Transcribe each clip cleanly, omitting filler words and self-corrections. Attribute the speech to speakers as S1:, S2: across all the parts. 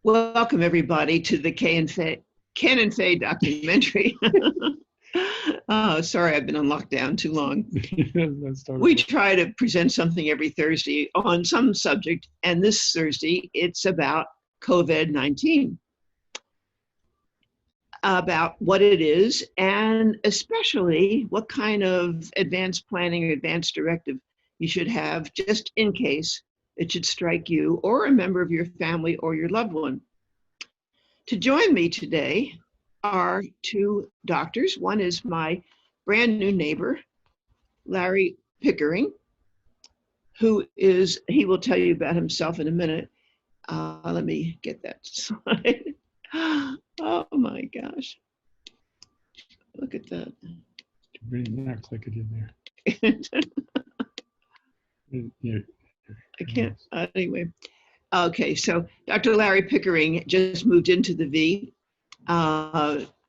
S1: Welcome everybody to the Ken and Faye documentary. Oh, sorry, I've been on lockdown too long. We try to present something every Thursday on some subject, and this Thursday it's about COVID-19, about what it is, and especially what kind of advanced planning or advanced directive you should have just in case it should strike you or a member of your family or your loved one. To join me today are two doctors. One is my brand new neighbor, Larry Pickering, he will tell you about himself in a minute. Let me get that slide. Oh my gosh. Look at that.
S2: Really not click it in there.
S1: I can't, anyway. Okay, so Dr. Larry Pickering just moved into the V,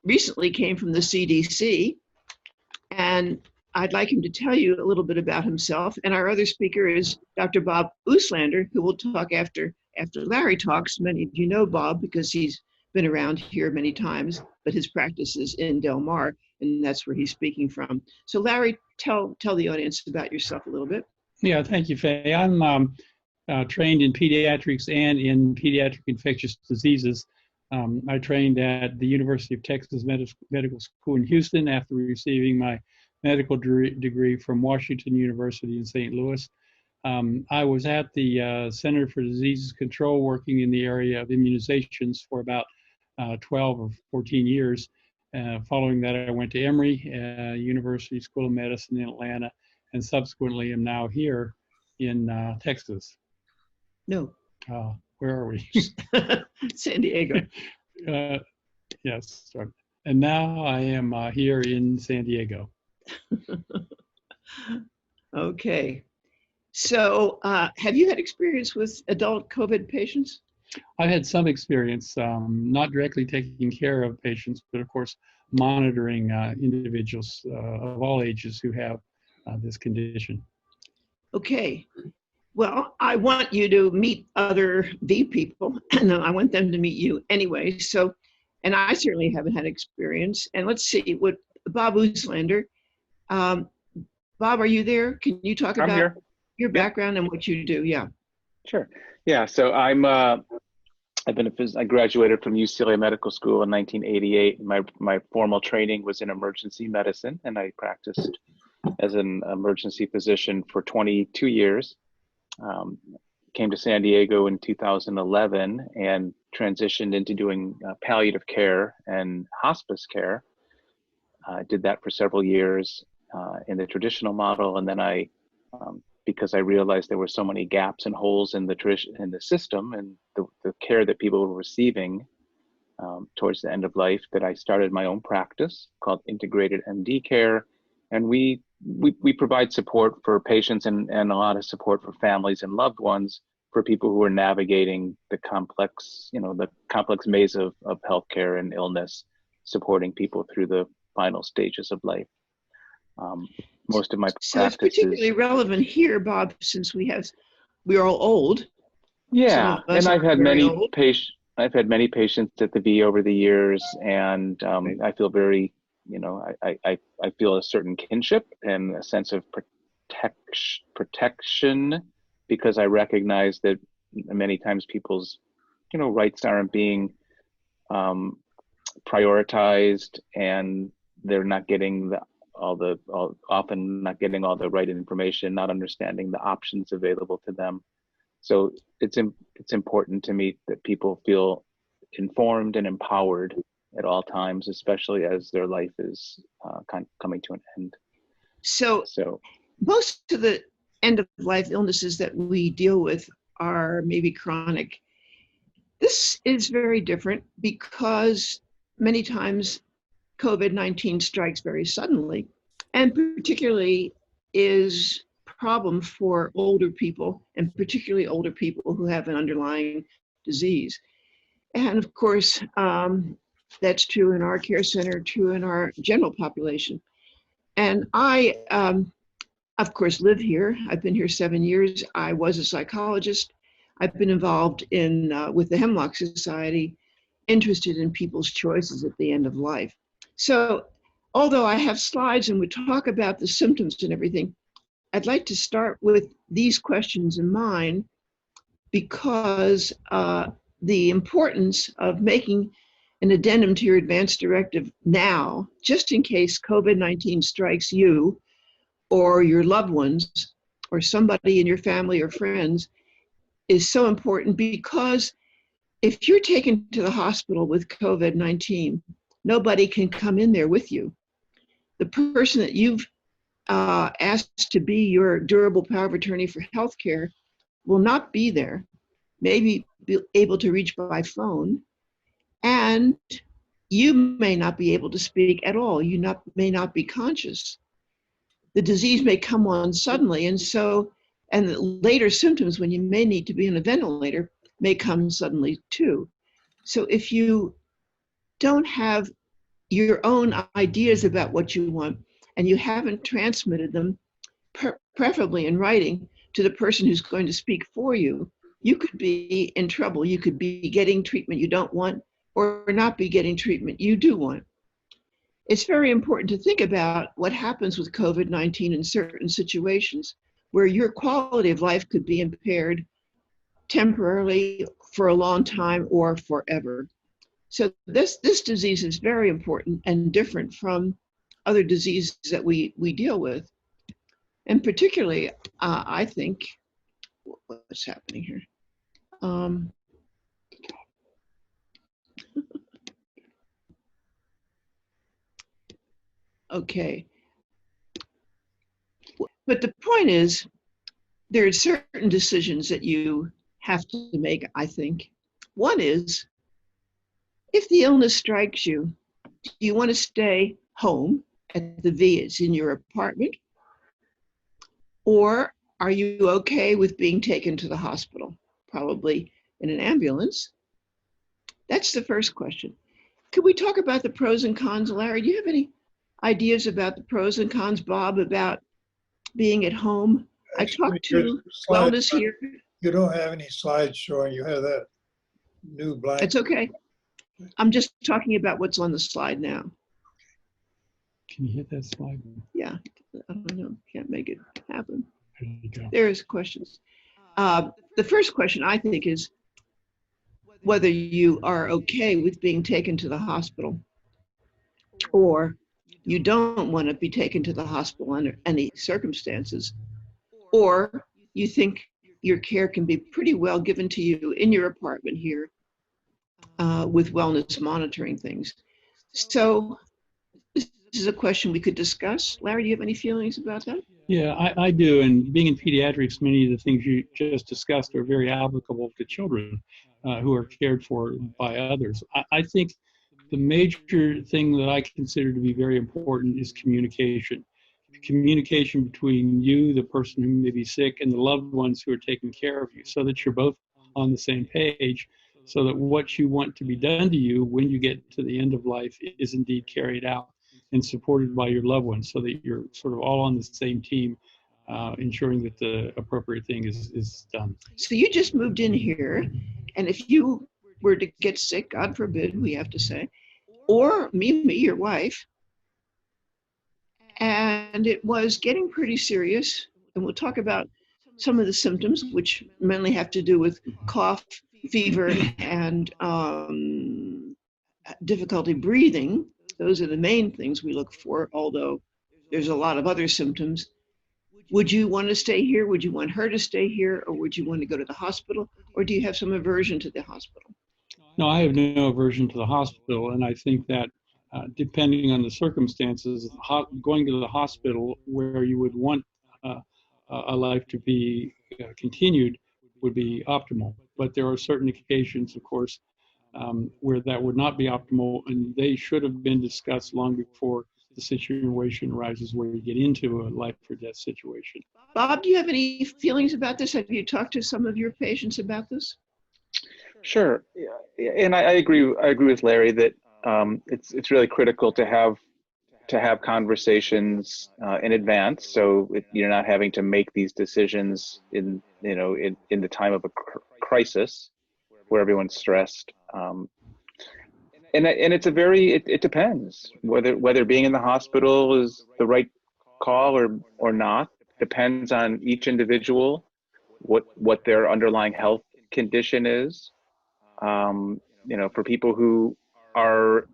S1: recently came from the CDC, and I'd like him to tell you a little bit about himself. And our other speaker is Dr. Bob Uslander, who will talk after Larry talks. Many of you know Bob because he's been around here many times, but his practice is in Del Mar, and that's where he's speaking from. So Larry, tell the audience about yourself a little bit.
S2: Yeah, thank you, Faye. I'm trained in pediatrics and in pediatric infectious diseases. I trained at the University of Texas Medical School in Houston after receiving my medical degree from Washington University in St. Louis. I was at the Center for Disease Control working in the area of immunizations for about 12 or 14 years. Following that, I went to Emory University School of Medicine in Atlanta, and subsequently am now here in Texas.
S1: No.
S2: Where are we?
S1: San Diego.
S2: Yes. Sorry. And now I am here in San Diego.
S1: Okay. So have you had experience with adult COVID patients?
S2: I've had some experience, not directly taking care of patients, but of course, monitoring individuals of all ages who have this condition.
S1: Okay. Well, I want you to meet other V people, and I want them to meet you anyway. So, and I certainly haven't had experience. And let's see what Bob Uslander. Bob, are you there? Can you talk about your background and what you do? Yeah.
S3: Sure. Yeah. So I graduated from UCLA Medical School in 1988. My formal training was in emergency medicine, and I practiced as an emergency physician for 22 years. Came to San Diego in 2011 and transitioned into doing palliative care and hospice care. I did that for several years in the traditional model, and then because I realized there were so many gaps and holes in the system and the care that people were receiving towards the end of life, that I started my own practice called Integrated MD Care, and we provide support for patients and a lot of support for families and loved ones for people who are navigating the complex maze of healthcare and illness, supporting people through the final stages of life. Most of my practices.
S1: So it's particularly relevant here, Bob, since we're all old.
S3: Yeah, and I've had many patients at the V over the years, and I feel very, I feel a certain kinship and a sense of protection, because I recognize that many times people's, rights aren't being prioritized, and they're not getting often not getting all the right information, not understanding the options available to them. So it's important to me that people feel informed and empowered at all times, especially as their life is coming to an end.
S1: So most of the end of life illnesses that we deal with are maybe chronic. This is very different because many times COVID-19 strikes very suddenly, and particularly is a problem for older people, and particularly older people who have an underlying disease. And of course, that's true in our care center, true in our general population. And I, of course, live here. I've been here 7 years. I was a psychologist. I've been involved in, with the Hemlock Society, interested in people's choices at the end of life. So although I have slides and we talk about the symptoms and everything, I'd like to start with these questions in mind because the importance of making an addendum to your advance directive now, just in case COVID-19 strikes you or your loved ones or somebody in your family or friends, is so important, because if you're taken to the hospital with COVID-19, nobody can come in there with you. The person that you've asked to be your durable power of attorney for healthcare will not be there, maybe be able to reach by phone, and you may not be able to speak at all. You may not be conscious. The disease may come on suddenly, and the later symptoms, when you may need to be on a ventilator, may come suddenly too. So if you don't have your own ideas about what you want and you haven't transmitted them, preferably in writing, to the person who's going to speak for you, you could be in trouble. You could be getting treatment you don't want or not be getting treatment you do want. It's very important to think about what happens with COVID-19 in certain situations where your quality of life could be impaired temporarily, for a long time, or forever. So this disease is very important and different from other diseases that we deal with. And particularly, I think, what's happening here? Okay. But the point is, there are certain decisions that you have to make, I think. One is, if the illness strikes you, do you want to stay home at the VAs in your apartment? Or are you okay with being taken to the hospital, probably in an ambulance? That's the first question. Could we talk about the pros and cons? Larry, do you have any ideas about the pros and cons, Bob, about being at home? I talked to wellness here.
S4: You don't have any slides showing. You have that new blank.
S1: It's okay. I'm just talking about what's on the slide now.
S2: Can you hit that slide?
S1: Yeah, I don't know. Can't make it happen.
S2: There you go.
S1: There's questions. The first question, I think, is whether you are okay with being taken to the hospital, or you don't want to be taken to the hospital under any circumstances, or you think your care can be pretty well given to you in your apartment here with wellness monitoring things. So this is a question we could discuss. Larry, do you have any feelings about that?
S2: Yeah, I do. And being in pediatrics, many of the things you just discussed are very applicable to children who are cared for by others. I think the major thing that I consider to be very important is communication. Communication between you, the person who may be sick, and the loved ones who are taking care of you, so that you're both on the same page, so that what you want to be done to you when you get to the end of life is indeed carried out and supported by your loved ones, so that you're sort of all on the same team, ensuring that the appropriate thing is done.
S1: So you just moved in here, and if you were to get sick, God forbid, we have to say, or Mimi, your wife, and it was getting pretty serious, and we'll talk about some of the symptoms, which mainly have to do with cough, fever, and difficulty breathing. Those are the main things we look for, although there's a lot of other symptoms. Would you want to stay here? Would you want her to stay here? Or would you want to go to the hospital? Or do you have some aversion to the hospital?
S2: No, I have no aversion to the hospital, and I think that depending on the circumstances, going to the hospital where you would want a life to be continued would be optimal. But there are certain occasions, of course, where that would not be optimal, and they should have been discussed long before the situation arises where you get into a life or death situation.
S1: Bob, do you have any feelings about this? Have you talked to some of your patients about this?
S3: Sure, and I agree with Larry that it's really critical to have to have conversations in advance, so you're not having to make these decisions in the time of a crisis where everyone's stressed. And it's it depends whether being in the hospital is the right call or not. Depends on each individual, what their underlying health condition is. For people who are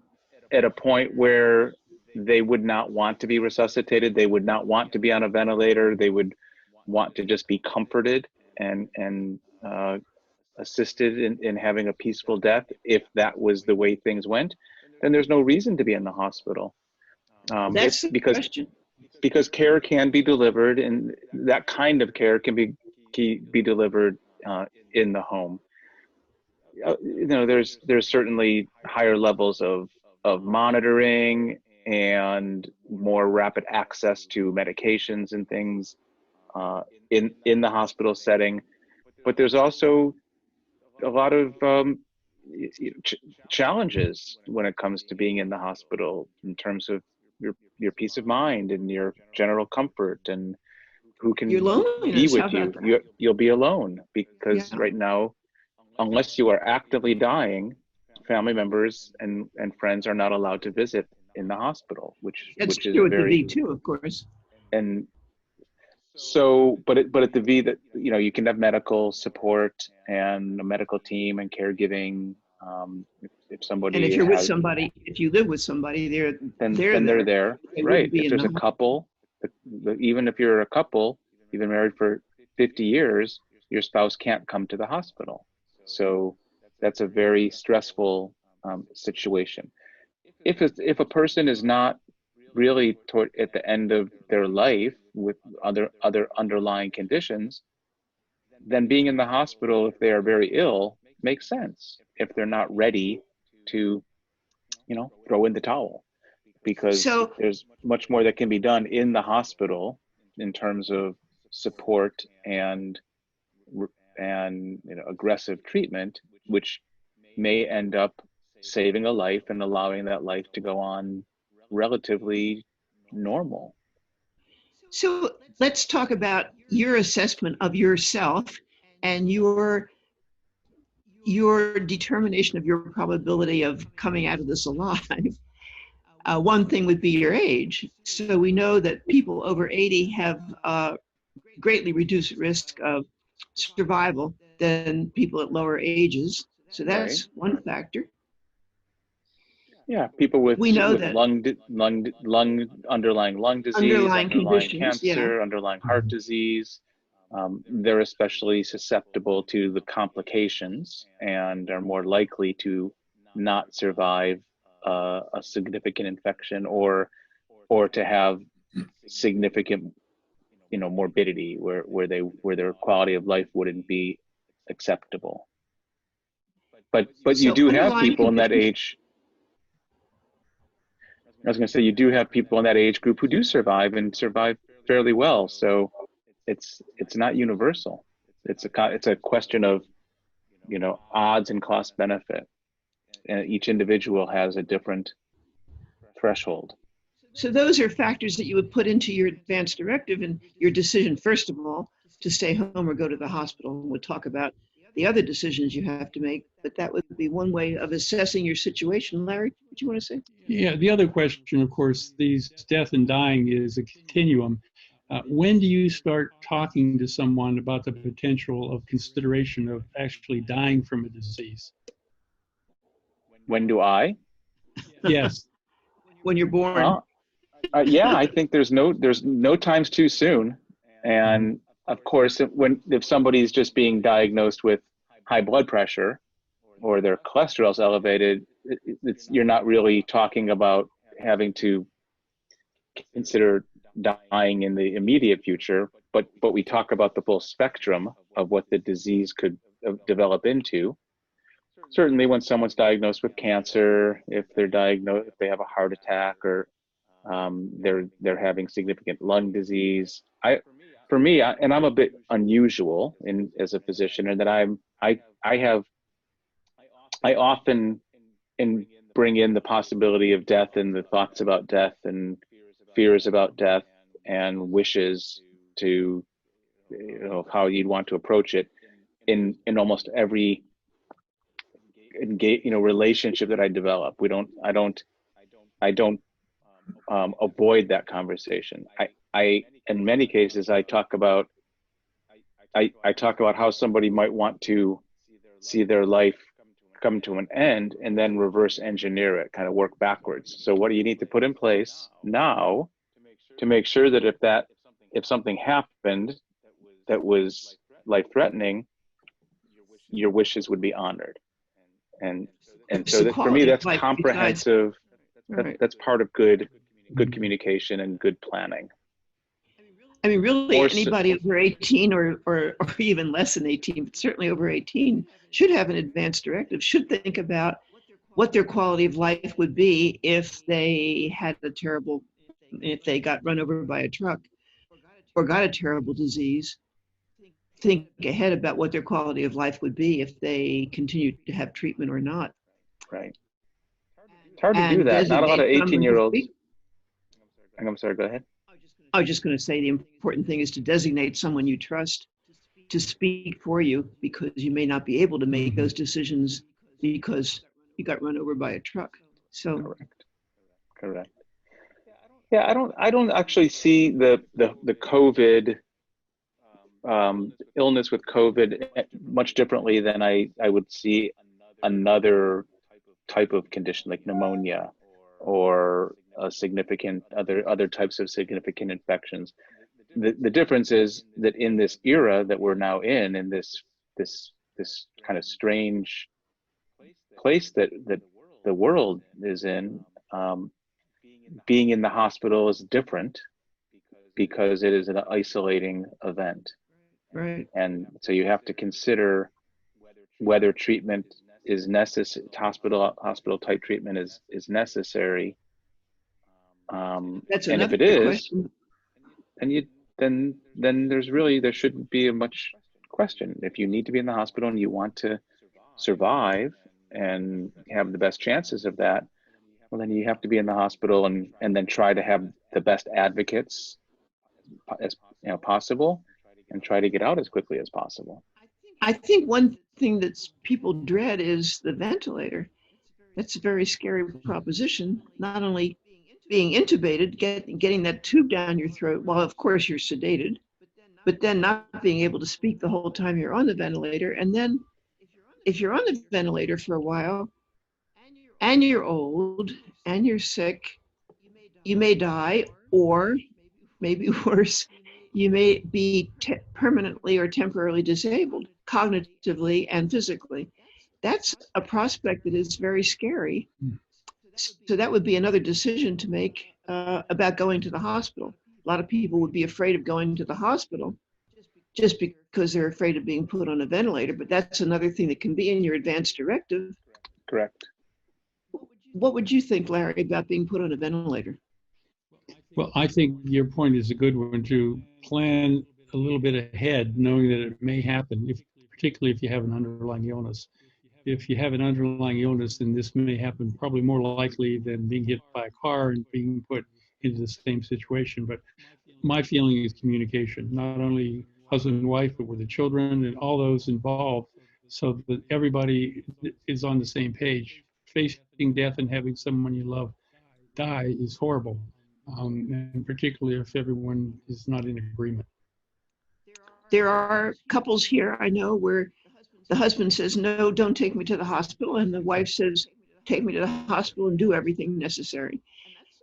S3: at a point where they would not want to be resuscitated, they would not want to be on a ventilator, they would want to just be comforted and assisted in having a peaceful death. If that was the way things went, then there's no reason to be in the hospital.
S1: That's the question.
S3: Because care can be delivered, and that kind of care can be delivered in the home. There's certainly higher levels of monitoring and more rapid access to medications and things in the hospital setting, but there's also a lot of challenges when it comes to being in the hospital in terms of your peace of mind and your general comfort, and who can be with you. You'll be alone because right now, unless you are actively dying, family members and friends are not allowed to visit in the hospital, which is
S1: true at the V too, of course.
S3: And so, but at the V, that you can have medical support and a medical team and caregiving. If somebody,
S1: and if you're with somebody, if you live with somebody, they're
S3: there, right? If there's a couple, even if you're a couple, you've been married for 50 years, your spouse can't come to the hospital. So that's a very stressful situation. If a person is not really at the end of their life with other underlying conditions, then being in the hospital, if they are very ill, makes sense. If they're not ready to, throw in the towel, because there's much more that can be done in the hospital in terms of support and aggressive treatment, which may end up saving a life and allowing that life to go on relatively normal.
S1: So let's talk about your assessment of yourself and your determination of your probability of coming out of this alive. One thing would be your age. So we know that people over 80 have greatly reduced risk of survival than people at lower ages. So that's one factor.
S3: Yeah, people with underlying lung disease, underlying cancer, underlying heart disease, they're especially susceptible to the complications and are more likely to not survive a significant infection or to have significant morbidity where their quality of life wouldn't be acceptable. But you do have people in that age. I was going to say, you do have people in that age group who do survive and survive fairly well. So it's not universal. It's a question of odds and cost benefit, and each individual has a different threshold.
S1: So those are factors that you would put into your advance directive and your decision, first of all, to stay home or go to the hospital. And we'll talk about the other decisions you have to make, but that would be one way of assessing your situation. Larry, what do you want to say?
S2: Yeah, the other question, of course, these death and dying is a continuum. When do you start talking to someone about the potential of consideration of actually dying from a disease?
S3: When do I?
S2: Yes.
S1: When you're born.
S3: Yeah, I think there's no times too soon. And of course, if somebody's just being diagnosed with high blood pressure or their cholesterol's elevated, you're not really talking about having to consider dying in the immediate future, but we talk about the full spectrum of what the disease could develop into. Certainly when someone's diagnosed with cancer, if they have a heart attack, or they're having significant lung disease. For me, and I'm a bit unusual as a physician, in that I often bring in the possibility of death and the thoughts about death and fears about death and wishes to, how you'd want to approach it in almost every relationship that I develop. I don't avoid that conversation. In many cases, I talk about how somebody might want to see their life come to an end and then reverse engineer it, kind of work backwards. So what do you need to put in place now to make sure that if something happened that was life-threatening, your wishes would be honored? And so that, for me, that's comprehensive. That's part of good communication and good planning.
S1: I mean, really, anybody over 18 or even less than 18, but certainly over 18, should have an advance directive, should think about what their quality of life would be if they got run over by a truck or got a terrible disease. Think ahead about what their quality of life would be if they continued to have treatment or not.
S3: Right. It's hard to do that. Not a lot of 18-year-olds. I'm sorry, go ahead.
S1: I was just going to say the important thing is to designate someone you trust to speak for you, because you may not be able to make those decisions because you got run over by a truck. So
S3: correct. Yeah, I don't actually see the COVID illness with COVID much differently than I would see another type of condition like pneumonia or other types of significant infections. The difference is that in this era that we're now in this kind of strange place that the world is in, being in the hospital is different because it is an isolating event.
S1: Right.
S3: And so you have to consider whether treatment is necessary, hospital type treatment is necessary. And if it is, question. then there shouldn't be much question. If you need to be in the hospital and you want to survive and have the best chances of that, well, then you have to be in the hospital and then try to have the best advocates as possible and try to get out as quickly as possible.
S1: I think one thing that people dread is the ventilator. That's a very scary proposition. Not only being intubated, getting that tube down your throat, while of course you're sedated, but then not being able to speak the whole time you're on the ventilator. And then if you're on the ventilator for a while and you're old and you're sick, you may die, or maybe worse, you may be permanently or temporarily disabled, cognitively and physically. That's a prospect that is very scary. So that would be another decision to make about going to the hospital. A lot of people would be afraid of going to the hospital just because they're afraid of being put on a ventilator, but that's another thing that can be in your advance directive.
S3: Correct.
S1: What would you think, Larry, about being put on a ventilator?
S2: Well, I think your point is a good one, to plan a little bit ahead, knowing that it may happen, particularly if you have an underlying illness. If you have an underlying illness, then this may happen probably more likely than being hit by a car and being put into the same situation. But my feeling is communication, not only husband and wife, but with the children and all those involved, so that everybody is on the same page. Facing death and having someone you love die is horrible. And particularly if everyone is not in agreement.
S1: There are couples here I know where the husband says, no, don't take me to the hospital. And the wife says, take me to the hospital and do everything necessary.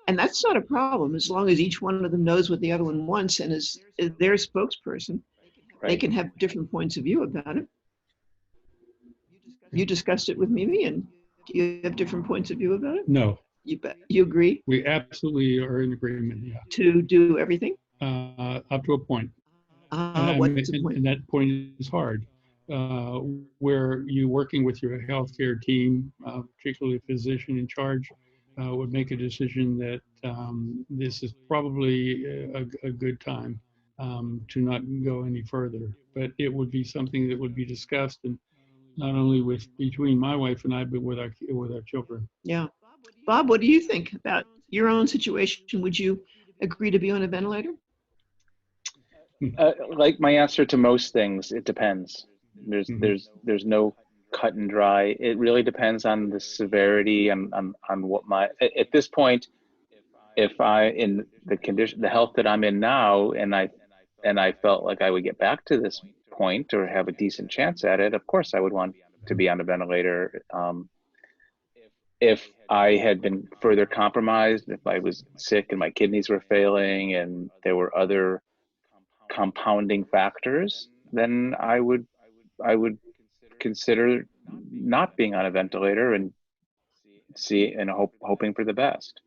S1: And that's not a problem as long as each one of them knows what the other one wants and is their spokesperson. Right. They can have different points of view about it. You discussed it with Mimi, and do you have different points of view about it?
S2: No.
S1: You agree?
S2: We absolutely are in agreement, yeah.
S1: To do everything?
S2: Up to a point.
S1: What's the point?
S2: And that point is hard. Where you working with your healthcare team, particularly a physician in charge, would make a decision that this is probably a good time to not go any further. But it would be something that would be discussed, and not only between my wife and I, but with our children.
S1: Yeah. Bob, what do you think about your own situation? Would you agree to be on a ventilator?
S3: Like my answer to most things, it depends. There's no cut and dry. It really depends on the severity and on what at this point, if I in the condition, the health that I'm in now, and I felt like I would get back to this point or have a decent chance at it, of course I would want to be on a ventilator. If I had been further compromised, if I was sick and my kidneys were failing and there were other compounding factors, then I would consider not being on a ventilator and hoping for the best.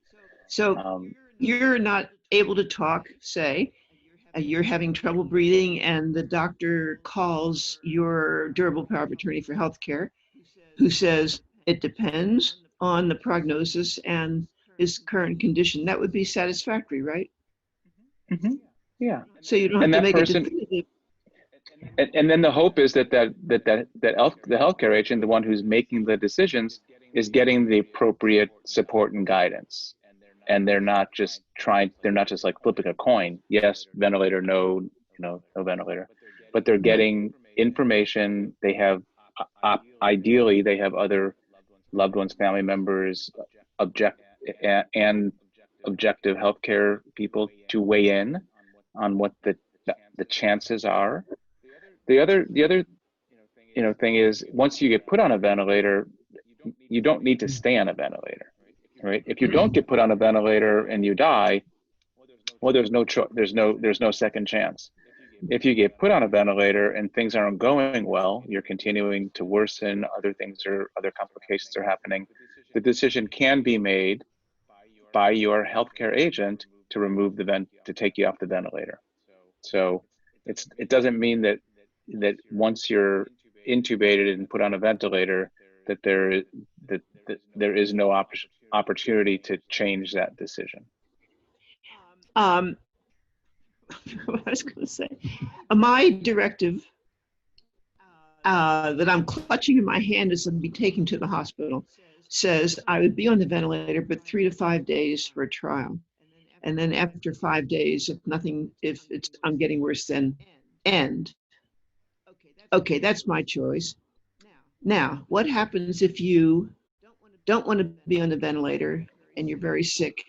S1: So you're not able to talk, say, you're having trouble breathing, and the doctor calls your durable power of attorney for healthcare, who says it depends on the prognosis and his current condition. That would be satisfactory, right?
S3: Mm-hmm. Yeah.
S1: So you don't have to make a definitive.
S3: And then the hope is that the healthcare agent, the one who's making the decisions, is getting the appropriate support and guidance. And they're not just like flipping a coin. Yes, ventilator, no, no ventilator. But they're getting information. They have, ideally, they have other loved ones, family members, objective healthcare people to weigh in on what the chances are. The other thing is, once you get put on a ventilator, you don't need to stay on a ventilator, right? If you don't get put on a ventilator and you die, well, there's no second chance. If you get put on a ventilator and things aren't going well, you're continuing to worsen, other complications are happening, the decision can be made by your healthcare agent to remove to take you off the ventilator. So it doesn't mean that once you're intubated and put on a ventilator, that there is no opportunity to change that decision.
S1: What I was going to say, my directive that I'm clutching in my hand as I'm being taken to the hospital says I would be on the ventilator, but 3 to 5 days for a trial. And then after 5 days, if I'm getting worse, then end. Okay, that's my choice. Now, what happens if you don't want to be on the ventilator and you're very sick,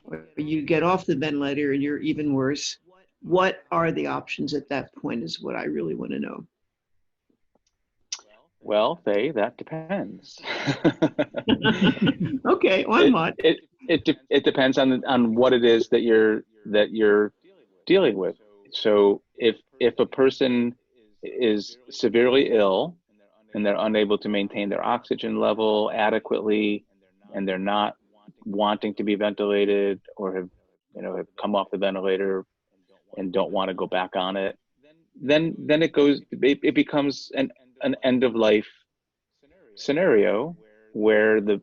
S1: or you get off the ventilator and you're even worse? What are the options at that point is what I really want to know.
S3: Well, Faye, that depends.
S1: Okay, on what?
S3: It depends on what it is that you're dealing with. So if a person is severely ill and they're unable to maintain their oxygen level adequately, and they're not wanting to be ventilated, or have come off the ventilator and don't want to go back on it, then it becomes an end of life scenario where the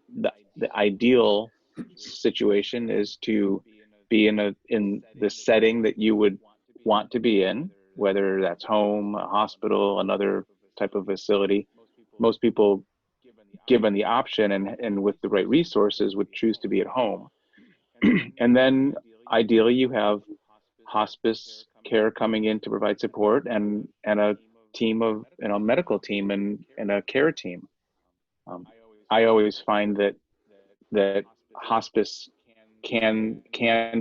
S3: ideal situation is to be in the setting that you would want to be in, whether that's home, a hospital, another type of facility. Most people, given the option and with the right resources, would choose to be at home. And then ideally you have hospice care coming in to provide support, and a team of medical team and a care team. I always find that hospice can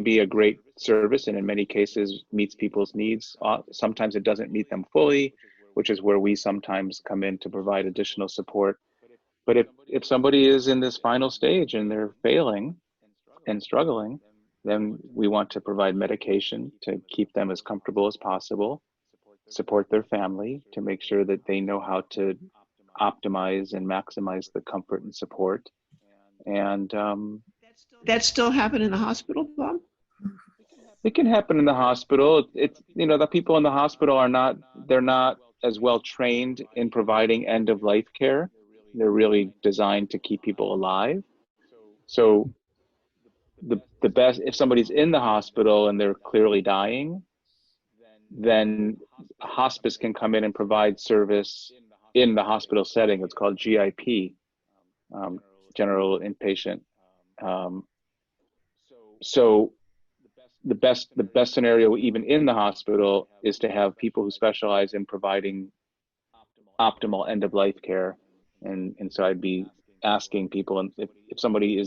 S3: be a great service, and in many cases meets people's needs. Sometimes it doesn't meet them fully, which is where we sometimes come in to provide additional support. But if somebody is in this final stage and they're failing and struggling, then we want to provide medication to keep them as comfortable as possible, support their family to make sure that they know how to optimize and maximize the comfort and support. And
S1: that still happen in the hospital, Bob?
S3: It can happen in the hospital. It's the people in the hospital they're not as well trained in providing end of life care. They're really designed to keep people alive. So the best, if somebody's in the hospital and they're clearly dying, then hospice can come in and provide service in the hospital setting. It's called GIP, general inpatient So the best scenario, even in the hospital, is to have people who specialize in providing optimal end of life care. And so I'd be asking people, and if somebody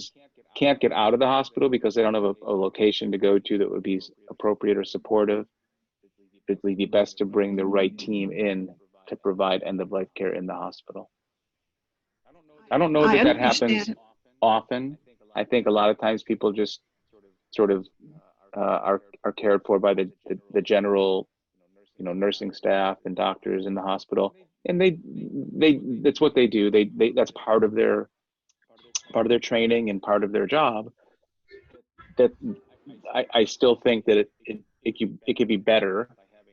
S3: can't get out of the hospital because they don't have a location to go to that would be appropriate or supportive, it'd be best to bring the right team in to provide end of life care in the hospital. I don't know that happens often. I think a lot of times people just sort of are cared for by the general, nursing staff and doctors in the hospital, and they that's what they do. They that's part of their training and part of their job. That I still think that it could be better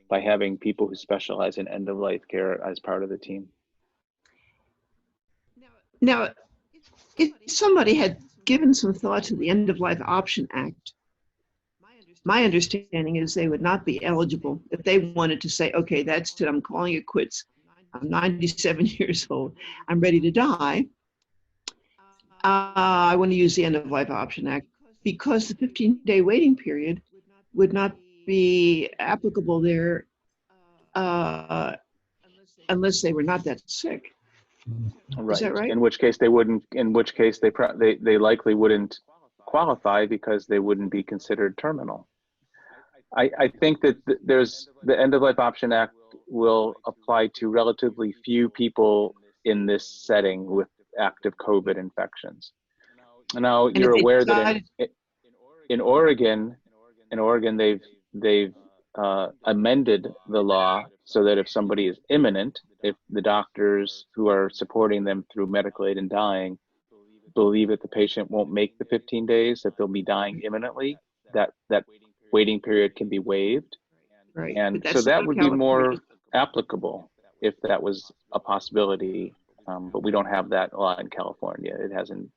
S3: by having people who specialize in end of life care as part of the team.
S1: Now, if somebody had given some thought to the End of Life Option Act, my understanding is they would not be eligible if they wanted to say, okay, that's it, I'm calling it quits. I'm 97 years old. I'm ready to die. I want to use the End of Life Option Act because the 15-day waiting period would not be applicable there unless they were not that sick.
S3: Right.
S1: Is that right?
S3: In which case they wouldn't. In which case they likely wouldn't qualify because they wouldn't be considered terminal. I think that there's the End of Life Option Act will apply to relatively few people in this setting with active COVID infections. Now you're aware that in Oregon, they've amended the law so that if somebody is imminent, if the doctors who are supporting them through medical aid and dying believe that the patient won't make the 15 days, that they'll be dying imminently, that waiting period can be waived.
S1: Right.
S3: And so that would be more applicable if that was a possibility. But we don't have that law in California. It hasn't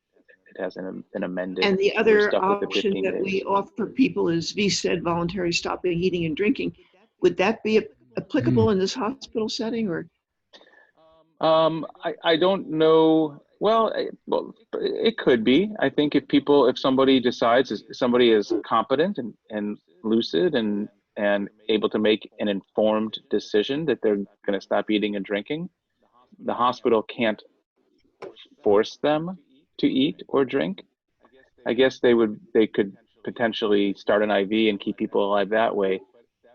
S3: been amended.
S1: And the other option that we offer people is VSED, voluntary stopping eating and drinking. Would that be applicable in this hospital setting, or?
S3: I don't know. Well, it could be. I think if somebody decides, somebody is competent and lucid and able to make an informed decision that they're going to stop eating and drinking, the hospital can't force them to eat or drink. I guess they could potentially start an IV and keep people alive that way.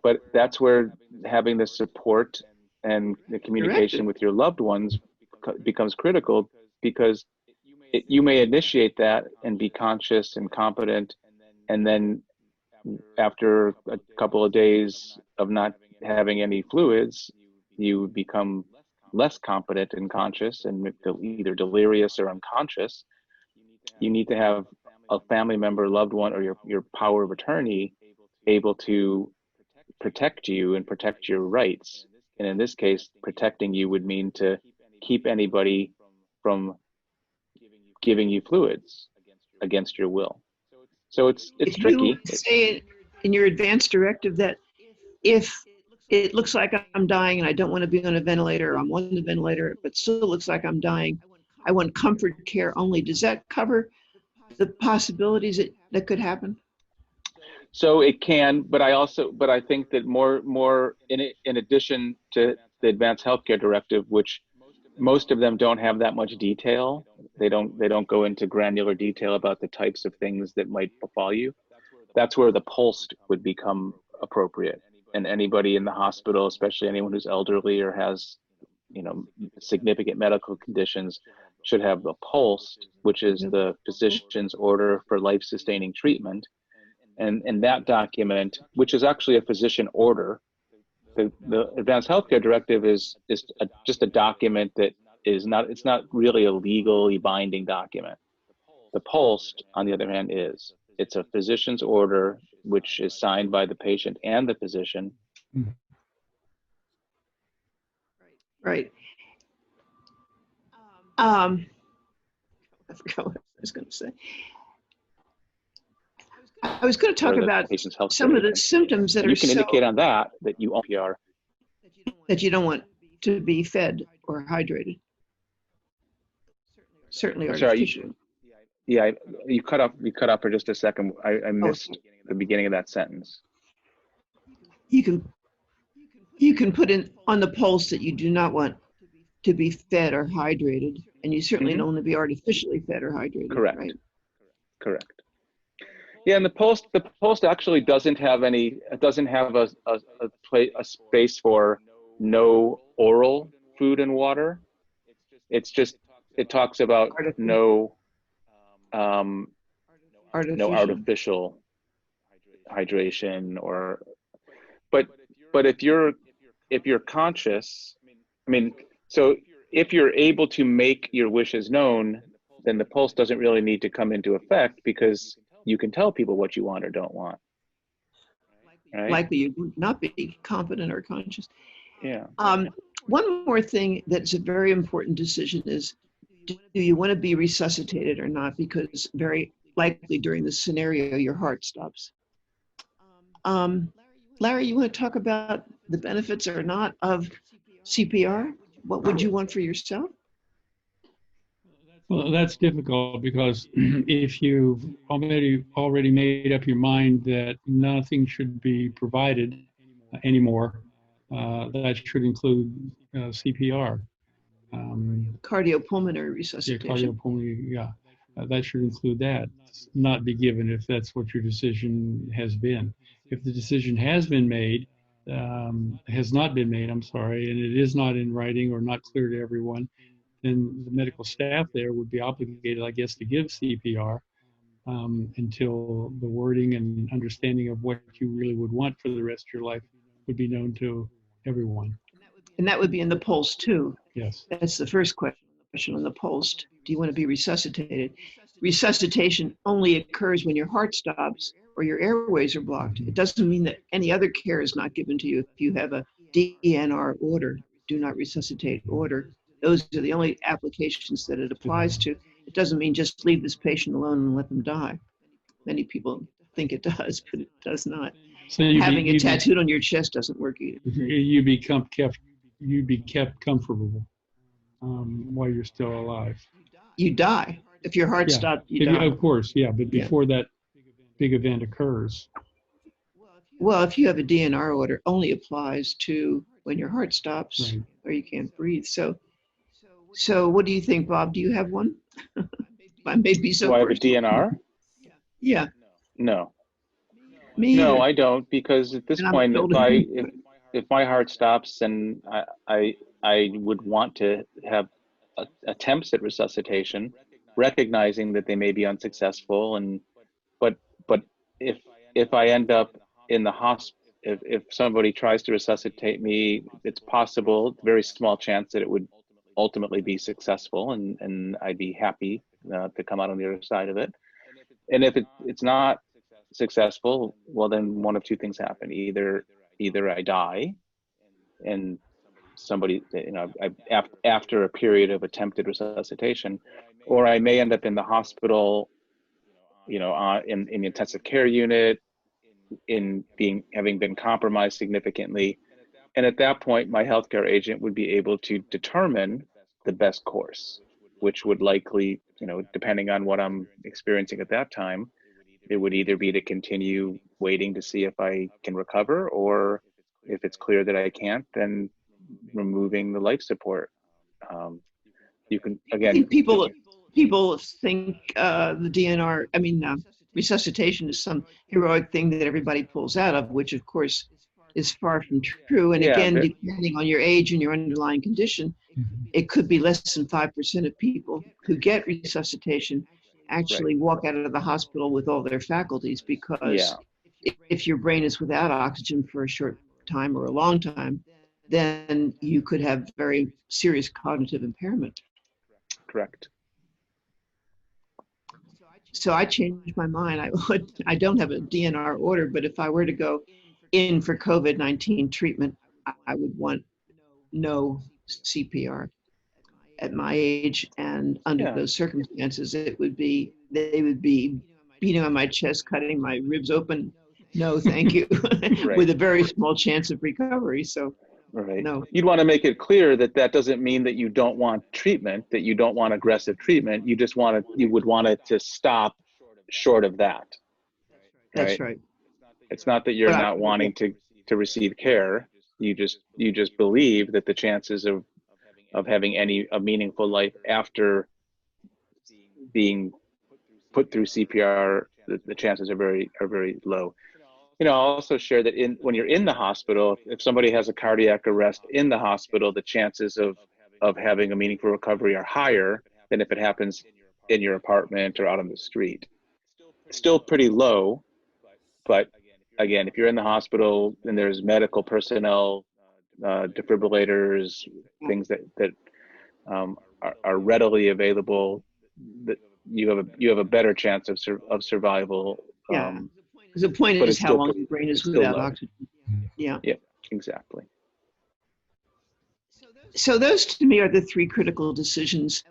S3: But that's where having the support and the communication with your loved ones becomes critical, because you may initiate that and be conscious and competent, and then after a couple of days of not having any fluids, you become less competent and conscious and either delirious or unconscious. You need to have a family member, loved one, or your power of attorney able to protect you and protect your rights. And in this case, protecting you would mean to keep anybody from giving you fluids against your will. So it's tricky.
S1: You say in your advance directive that if it looks like I'm dying and I don't want to be on a ventilator, or I'm on the ventilator, but still looks like I'm dying, I want comfort care only. Does that cover the possibilities that could happen?
S3: So it can, but I think that more in addition to the Advanced Healthcare Directive, which most of them don't have that much detail. They don't go into granular detail about the types of things that might befall you. That's where the PULSed would become appropriate. And anybody in the hospital, especially anyone who's elderly or has, significant medical conditions, should have the PULSed, which is the physician's order for life-sustaining treatment. And that document, which is actually a physician order, the Advanced Healthcare Directive is just a document that it's not really a legally binding document. The PULSed, on the other hand, it's a physician's order, which is signed by the patient and the physician.
S1: Right. I forgot what I was going to say. I was going to talk about some of the symptoms that
S3: you can indicate on that you OPR.
S1: That you don't want to be fed or hydrated. Certainly artificial.
S3: Yeah, you cut off for just a second. I
S1: Oh,
S3: missed the beginning of that sentence.
S1: you can put in on the pulse that you do not want to be fed or hydrated, and you certainly
S3: Mhm.
S1: don't want to be artificially fed or hydrated,
S3: Correct.
S1: right?
S3: Correct. Yeah, and the post actually doesn't have any. It doesn't have a space for no oral food and water. It's just it talks about
S1: Artificial.
S3: no um, no
S1: Artificial.
S3: artificial hydration or but if you're conscious, I mean, so if you're able to make your wishes known, then the pulse doesn't really need to come into effect because you can tell people what you want or don't want, right?
S1: Likely you would not be confident or conscious.
S3: Yeah.
S1: Um, One more thing that's a very important decision is, do you want to be resuscitated or not? Because very likely during this scenario, your heart stops. Um, Larry, you want to talk about the benefits or not of CPR? What would you want for yourself?
S2: Well, that's difficult because if you've already made up your mind that nothing should be provided anymore, that should include CPR.
S1: Cardiopulmonary
S2: Yeah,
S1: resuscitation.
S2: cardiopulmonary, yeah, that should include that. Not be given if that's what your decision has been. If the decision has been made, has not been made, I'm sorry, and it is not in writing or not clear to everyone, then the medical staff there would be obligated, I guess, to give CPR until the wording and understanding of what you really would want for the rest of your life would be known to everyone.
S1: And that would be in the pulse too.
S2: Yes.
S1: That's the first question on the pulse. Do you want to be resuscitated? Resuscitation only occurs when your heart stops or your airways are blocked. It doesn't mean that any other care is not given to you if you have a DNR order, do not resuscitate order. Those are the only applications that it applies to. It doesn't mean just leave this patient alone and let them die. Many people think it does, but it does not.
S2: So
S1: Having it tattooed on your chest doesn't work either.
S2: you be kept comfortable while you're still alive.
S1: You die. If your heart
S2: Yeah.
S1: stopped, you die.
S2: Of course, yeah, but before that big event occurs.
S1: Well, if you have a DNR order, only applies to when your heart stops
S2: Right.
S1: or you can't breathe. So what do you think, Bob? Do you have one? I may be so
S3: Do I have a
S1: personal.
S3: DNR?
S1: Yeah,
S3: No.
S1: me
S3: No,
S1: either.
S3: I don't, because at this
S1: And I'm
S3: point,
S1: building.
S3: if my heart stops, and I would want to have attempts at resuscitation, recognizing that they may be unsuccessful, and but if I end up in the hospital, if somebody tries to resuscitate me, it's possible, very small chance that it would ultimately be successful, and I'd be happy to come out on the other side of it. And if it's not successful, well, then one of two things happen: either I die, and somebody, after a period of attempted resuscitation, or I may end up in the hospital, in the intensive care unit, having been compromised significantly. And at that point, my healthcare agent would be able to determine the best course, which would likely, depending on what I'm experiencing at that time, it would either be to continue waiting to see if I can recover, or if it's clear that I can't, then removing the life support. You can,
S1: I
S3: again,
S1: think people think the DNR, resuscitation is some heroic thing that everybody pulls out of, which of course is far from true. And
S3: yeah,
S1: again, depending on your age and your underlying condition, it could be less than 5% of people who get resuscitation actually walk out of the hospital with all their faculties, because if your brain is without oxygen for a short time or a long time, then you could have very serious cognitive impairment.
S3: correct.
S1: So I changed my mind. I don't have a DNR order, but if I were to go in for COVID-19 treatment, I would want no CPR at my age, and under those circumstances, they would be beating on my chest, cutting my ribs open. No, thank you, with a very small chance of recovery. So
S3: Right.
S1: No.
S3: You'd want to make it clear that that doesn't mean that you don't want treatment, that you don't want aggressive treatment. You just want you would want it to stop short of that.
S1: That's
S3: Right.
S1: right.
S3: It's not that you're
S1: But
S3: not wanting to receive care. You just believe that the chances of having a meaningful life after being put through CPR, the chances are very low. I'll also share that when you're in the hospital, if somebody has a cardiac arrest in the hospital, the chances of having a meaningful recovery are higher than if it happens in your apartment or out on the street. Still pretty low, but again, if you're in the hospital and there's medical personnel, defibrillators, things that are readily available, that you have a better chance of survival.
S1: Yeah. Because the point
S3: But
S1: is
S3: it's
S1: how
S3: still
S1: long your brain is
S3: still
S1: without
S3: low.
S1: oxygen. Yeah.
S3: Yeah, exactly.
S1: So those to me are the three critical decisions.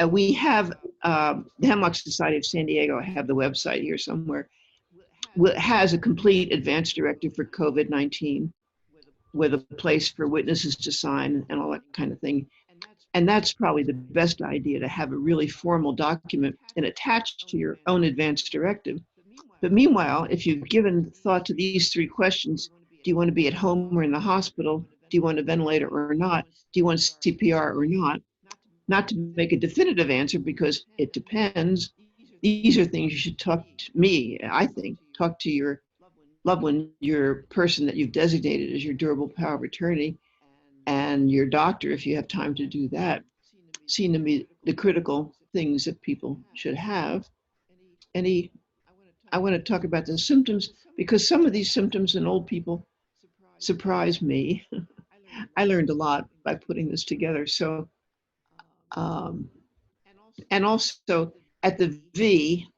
S1: We have the Hemlock Society of San Diego, I have the website here somewhere, has a complete advance directive for COVID-19 with a place for witnesses to sign and all that kind of thing. And that's probably the best idea, to have a really formal document and attached to your own advance directive. But meanwhile, if you've given thought to these three questions, do you want to be at home or in the hospital? Do you want a ventilator or not? Do you want CPR or not? Not to make a definitive answer, because it depends. These are things you should talk to me, I think, talk to your loved one, your person that you've designated as your durable power of attorney, and your doctor, if you have time to do that, seem to be the critical things that people should have. I want to talk about the symptoms, because some of these symptoms in old people surprise me. I learned a lot by putting this together. So, and also at the V,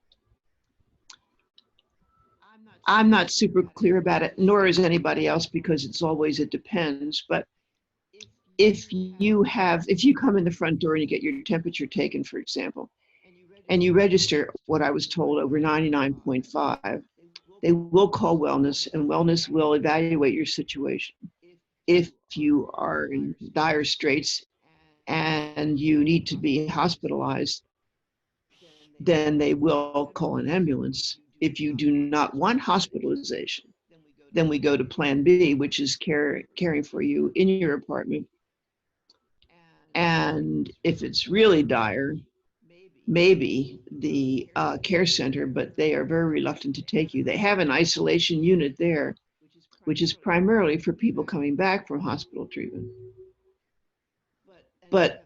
S1: I'm not super clear about it, nor is anybody else, because it's always, it depends. But if you come in the front door and you get your temperature taken, for example, and you register what I was told over 99.5, they will call wellness, and wellness will evaluate your situation. If you are in dire straits and you need to be hospitalized, then they will call an ambulance. If you do not want hospitalization, then we go to Plan B, which is caring for you in your apartment. And if it's really dire, maybe the care center, but they are very reluctant to take you. They have an isolation unit there, which is primarily for people coming back from hospital treatment.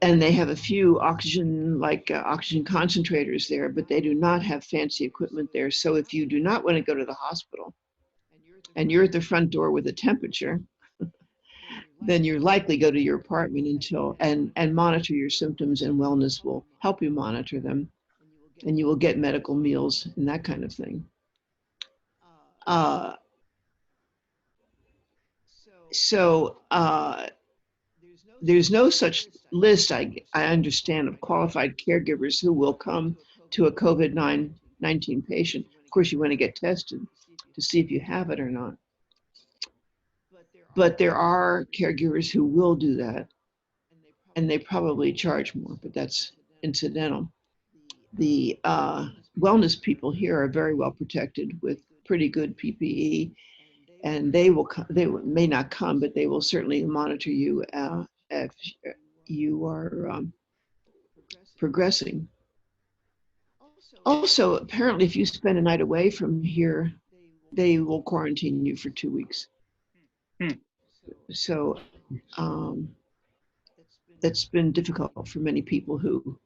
S1: And they have a few oxygen concentrators there, but they do not have fancy equipment there. So if you do not want to go to the hospital and you're at the front door with a temperature, then you're likely go to your apartment and monitor your symptoms, and wellness will help you monitor them, and you will get medical meals and that kind of thing. There's no such list, I understand, of qualified caregivers who will come to a COVID-19 patient. Of course, you want to get tested to see if you have it or not. But there are caregivers who will do that, and they probably charge more, but that's incidental. The wellness people here are very well protected with pretty good PPE, and they may not come, but they will certainly monitor you if you are progressing. Also, apparently, if you spend a night away from here, they will quarantine you for 2 weeks. So that's been difficult for many people who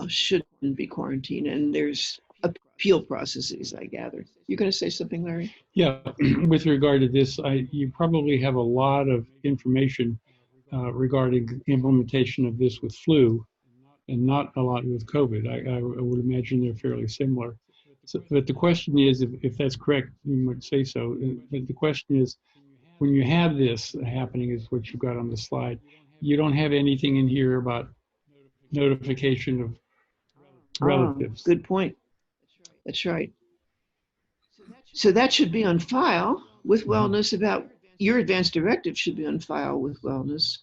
S1: shouldn't be quarantined, and there's appeal processes, I gather. You're going to say something, Larry?
S2: Yeah, with regard to this, you probably have a lot of information regarding the implementation of this with flu, and not a lot with COVID. I would imagine they're fairly similar. So, but the question is, if that's correct, you might say so. But the question is, when you have this happening, is what you've got on the slide, you don't have anything in here about notification of relatives.
S1: Good point. That's right. So that should be on file with wellness about, your advance directive should be on file with wellness.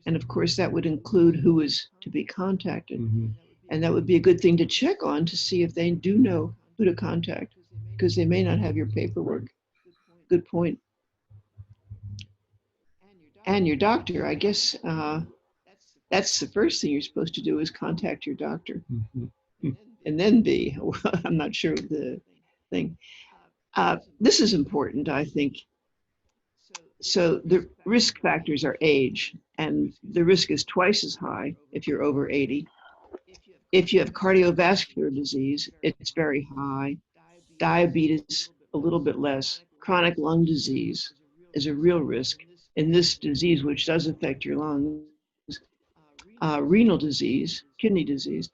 S1: And of course, that would include who is to be contacted. And that would be a good thing to check on to see if they do know who to contact, because they may not have your paperwork. Good point. And your doctor, I guess that's the first thing you're supposed to do is contact your doctor. And then I'm not sure of the thing. This is important, I think. So the risk factors are age, and the risk is twice as high if you're over 80. If you have cardiovascular disease, it's very high. Diabetes, a little bit less. Chronic lung disease is a real risk. In this disease, which does affect your lungs, renal disease, kidney disease,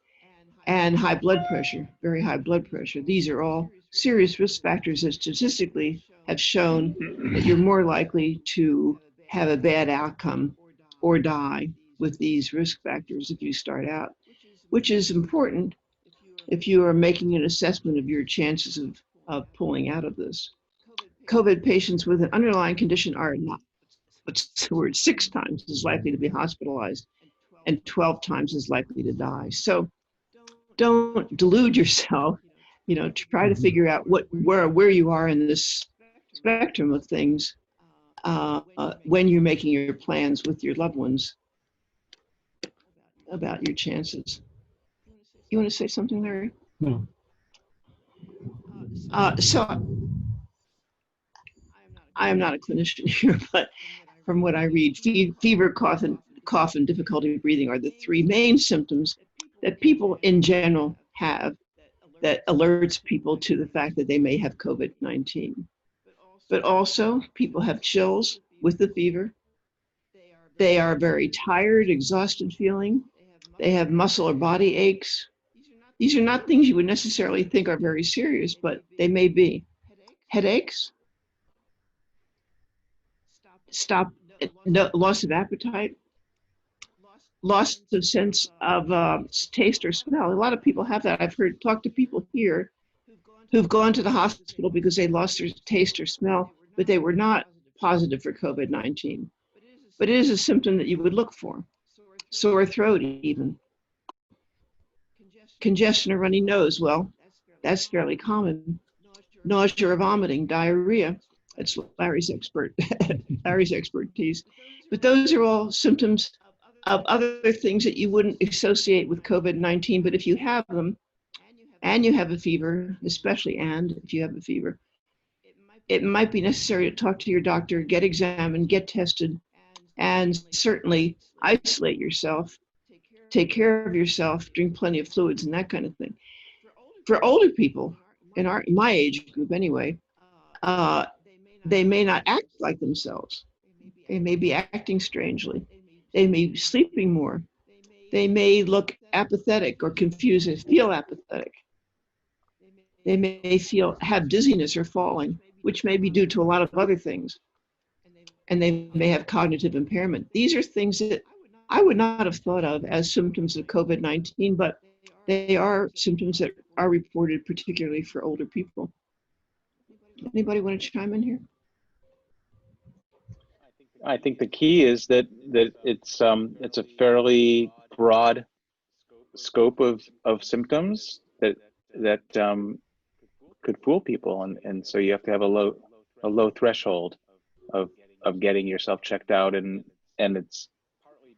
S1: and high blood pressure, very high blood pressure. These are all serious risk factors that statistically have shown that you're more likely to have a bad outcome or die with these risk factors if you start out, which is important if you are making an assessment of your chances of pulling out of this. COVID patients with an underlying condition are not, what's the word, 6 times as likely to be hospitalized and 12 times as likely to die. So don't delude yourself, try to figure out where you are in this spectrum of things when you're making your plans with your loved ones about your chances. You want to say something, Larry?
S2: No.
S1: So I am not a clinician here, but from what I read, fever, cough, and difficulty breathing are the 3 main symptoms that people in general have that alerts people to the fact that they may have COVID-19. But also, people have chills with the fever. They are very tired, exhausted feeling. They have muscle or body aches. These are not things you would necessarily think are very serious, but they may be. Headaches, loss of appetite, loss of sense of taste or smell. A lot of people have that. I've talked to people here who've gone to the hospital because they lost their taste or smell, but they were not positive for COVID-19. But it is a symptom that you would look for. Sore throat even. Congestion or runny nose, well, that's fairly common. Nausea or vomiting, diarrhea, that's Larry's expertise. But those are all symptoms of other things that you wouldn't associate with COVID-19, but if you have them, and you have a fever, especially if you have a fever, it might be necessary to talk to your doctor, get examined, get tested, and certainly isolate yourself, take care of yourself, drink plenty of fluids and that kind of thing. For older people, in my age group anyway, they may not act like themselves. They may be acting strangely. They may be sleeping more. They may look apathetic or confused and feel apathetic. They may have dizziness or falling, which may be due to a lot of other things. And they may have cognitive impairment. These are things that I would not have thought of as symptoms of COVID-19, but they are symptoms that are reported particularly for older people. Anybody want to chime in here?
S3: I think the key is that it's a fairly broad scope of symptoms that could fool people, and so you have to have a low threshold of getting yourself checked out, and it's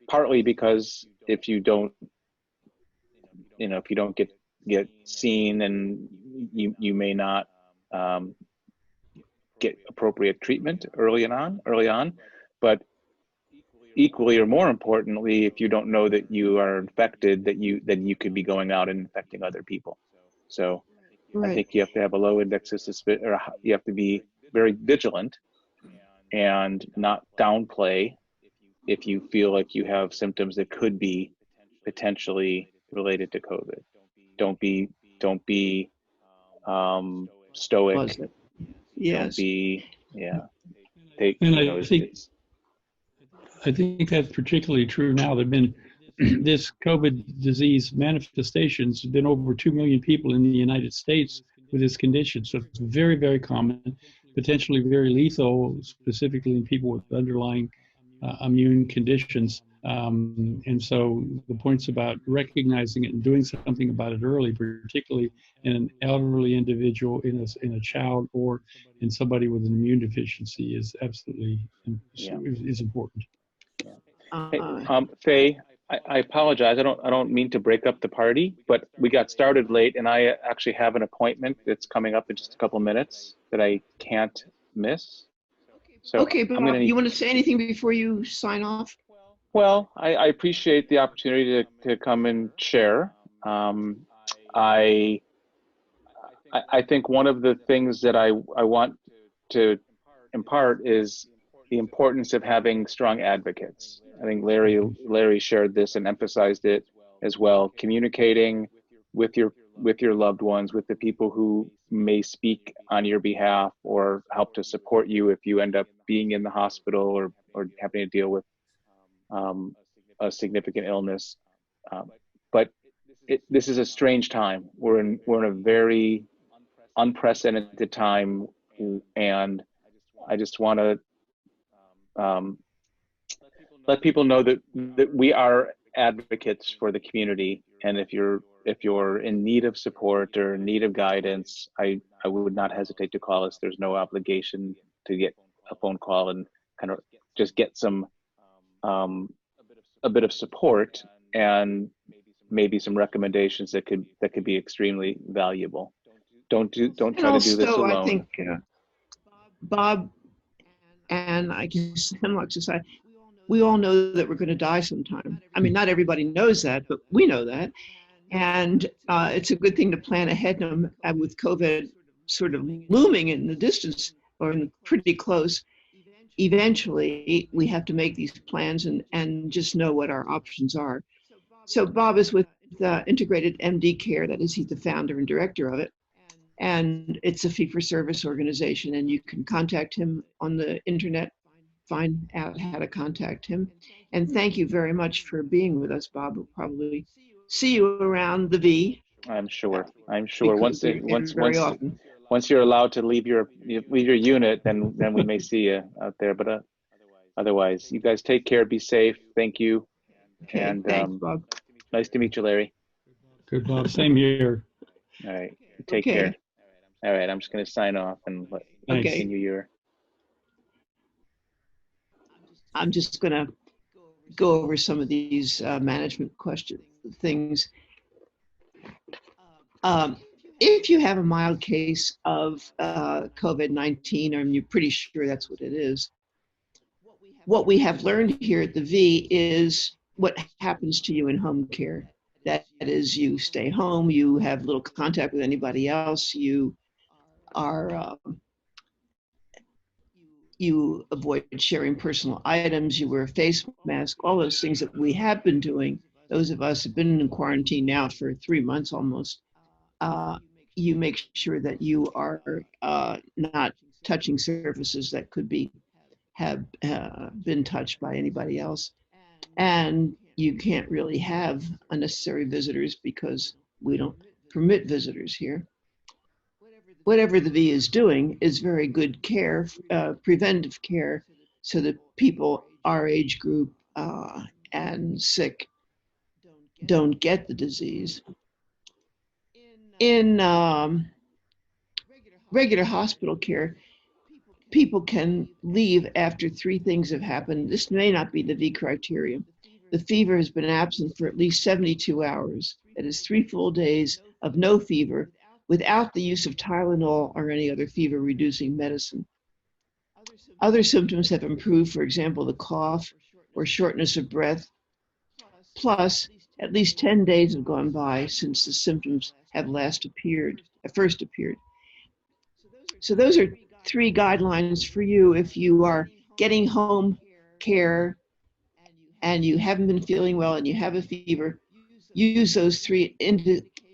S3: partly because if you don't get seen, and you may not get appropriate treatment early on, but equally or more importantly, if you don't know that you are infected, then you could be going out and infecting other people. So right. I think you have to have a low index of suspicion, or you have to be very vigilant and not downplay if you feel like you have symptoms that could be potentially related to COVID. Don't be stoic.
S1: Yes.
S3: Don't be,
S2: I think that's particularly true now. There've been this COVID disease manifestations. Have been over 2 million people in the United States with this condition, so it's very, very common. potentially very lethal, specifically in people with underlying immune conditions. And so the points about recognizing it and doing something about it early, particularly in an elderly individual, in a child, or in somebody with an immune deficiency, is absolutely is important.
S3: Hey, Faye, I apologize. I don't mean to break up the party, but we got started late, and I actually have an appointment that's coming up in just a couple minutes that I can't miss. So
S1: Okay, Bob,
S3: I'm gonna
S1: you want to say anything before you sign off?
S3: Well, I appreciate the opportunity to come and share. I think one of the things that I want to impart is the importance of having strong advocates. I think Larry shared this and emphasized it as well. Communicating with your loved ones, with the people who may speak on your behalf or help to support you if you end up being in the hospital or having to deal with a significant illness. But this is a strange time. We're in a very unprecedented time, and I just want to let people know that we are advocates for the community. And if you're in need of support or in need of guidance, I would not hesitate to call us. There's no obligation to get a phone call and kind of just get some a bit of support and maybe some recommendations that could be extremely valuable. Don't try to do this alone.
S1: I think Bob and I guess Hemlock Society, we all know that we're going to die sometime. I mean, not everybody knows that, but we know that. And it's a good thing to plan ahead with COVID sort of looming in the distance or pretty close. Eventually, we have to make these plans and just know what our options are. So Bob is with Integrated MD Care. That is, he's the founder and director of it. And it's a fee-for-service organization, and you can contact him on the internet, find out how to contact him. And thank you very much for being with us, Bob. We'll probably see you around the V.
S3: I'm sure. Once you're allowed to leave your unit, then we may see you out there. But otherwise, you guys take care. Be safe. Thank you.
S1: Okay,
S3: and
S1: thanks, Bob.
S3: Nice to meet you, Larry.
S2: Good, Bob. Same here.
S3: All right. Take care. All right. I'm just going to sign off and continue your.
S1: I'm just going to go over some of these management things. If you have a mild case of COVID-19, and you're pretty sure that's what it is, what we have learned here at the V is what happens to you in home care. That is, you stay home, you have little contact with anybody else, you avoid sharing personal items, you wear a face mask, all those things that we have been doing. Those of us have been in quarantine now for 3 months almost. You make sure that you are not touching surfaces that could have been touched by anybody else. And you can't really have unnecessary visitors because we don't permit visitors here. Whatever the V is doing is very good care, preventive care, so that people our age group and sick don't get the disease. In regular hospital care, people can leave after 3 things have happened. This may not be the V criteria. The fever has been absent for at least 72 hours. That is 3 full days of no fever without the use of Tylenol or any other fever-reducing medicine. Other symptoms have improved, for example, the cough or shortness of breath. Plus, at least 10 days have gone by since the symptoms have first appeared. So those are 3 guidelines for you if you are getting home care and you haven't been feeling well and you have a fever. Use those 3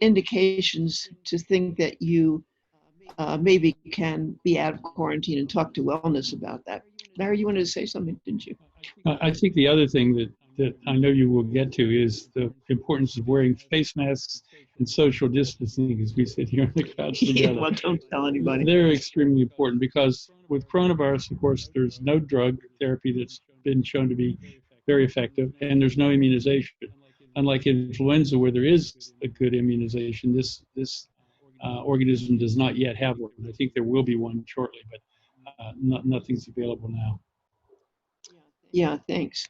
S1: indications to think that you maybe can be out of quarantine and talk to wellness about that. Larry, you wanted to say something, didn't you?
S2: I think the other thing that that I know you will get to is the importance of wearing face masks and social distancing as we sit here on the couch
S1: Yeah,
S2: together.
S1: well, don't tell anybody.
S2: They're extremely important because with coronavirus, of course, there's no drug therapy that's been shown to be very effective, and there's no immunization. Unlike influenza, where there is a good immunization, this organism does not yet have one. I think there will be one shortly, but nothing's available now.
S1: Yeah, thanks.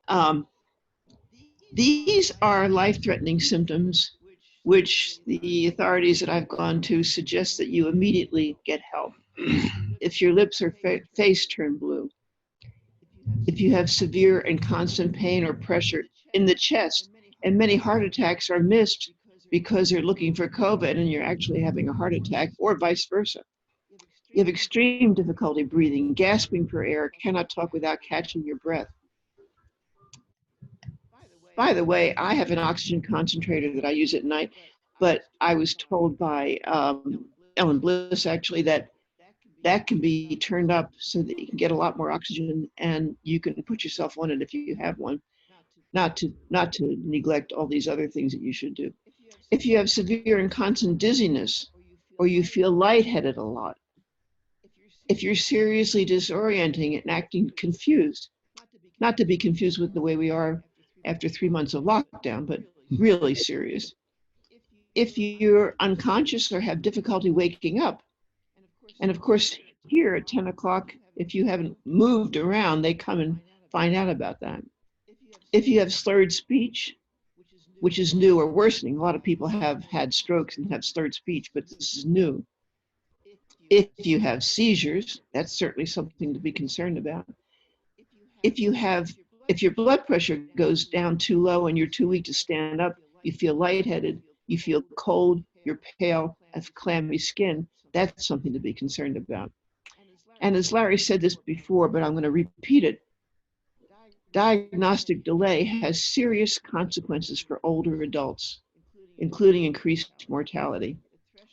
S1: Um, these are life-threatening symptoms, which the authorities that I've gone to suggest that you immediately get help. If your lips or face turn blue, if you have severe and constant pain or pressure in the chest, and many heart attacks are missed because they're looking for COVID and you're actually having a heart attack, or vice versa. You have extreme difficulty breathing, gasping for air, cannot talk without catching your breath. By the way, I have an oxygen concentrator that I use at night, but I was told by Ellen Bliss actually that can be turned up so that you can get a lot more oxygen, and you can put yourself on it if you have one, not to neglect all these other things that you should do. If you have severe and constant dizziness, or you feel lightheaded a lot, if you're seriously disorienting and acting confused, not to be confused with the way we are after 3 months of lockdown, but really serious. If you're unconscious or have difficulty waking up, and of course, here at 10 o'clock, if you haven't moved around, they come and find out about that. If you have slurred speech, which is new or worsening, a lot of people have had strokes and have slurred speech, but this is new. If you have seizures, that's certainly something to be concerned about. If your blood pressure goes down too low and you're too weak to stand up, you feel lightheaded, you feel cold, you're pale, have clammy skin, that's something to be concerned about. And as Larry said this before, but I'm going to repeat it, diagnostic delay has serious consequences for older adults, including increased mortality.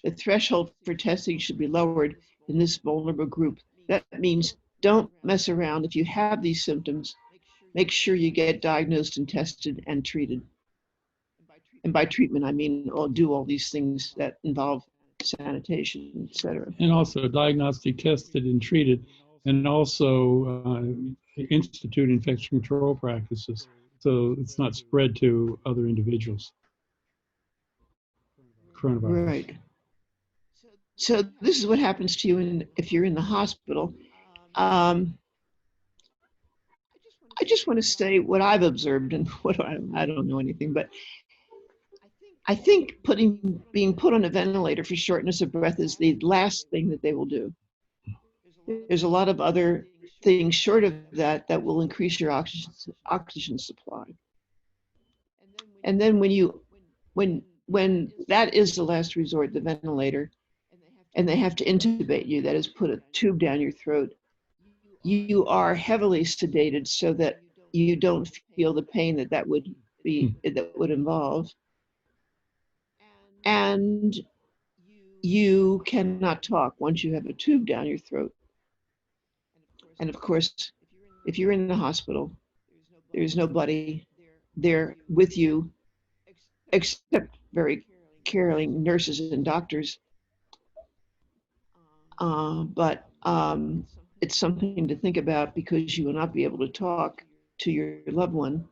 S1: The threshold for testing should be lowered in this vulnerable group. That means don't mess around. If you have these symptoms, make sure you get diagnosed and tested and treated. And by treatment, I mean do all these things that involve sanitation, etc.
S2: And also diagnostic, tested, and treated, and also institute infection control practices so it's not spread to other individuals. Coronavirus.
S1: Right. So this is what happens to you if you're in the hospital. I just want to say what I've observed, and what I don't know anything, but I think being put on a ventilator for shortness of breath is the last thing that they will do. There's a lot of other things short of that will increase your oxygen supply. And then when that is the last resort, the ventilator, and they have to intubate you, that is put a tube down your throat, you are heavily sedated so that you don't feel the pain that would involve. And you cannot talk once you have a tube down your throat. And of course, if you're in the hospital, there's nobody there with you except very caring nurses and doctors. But it's something to think about, because you will not be able to talk to your loved one.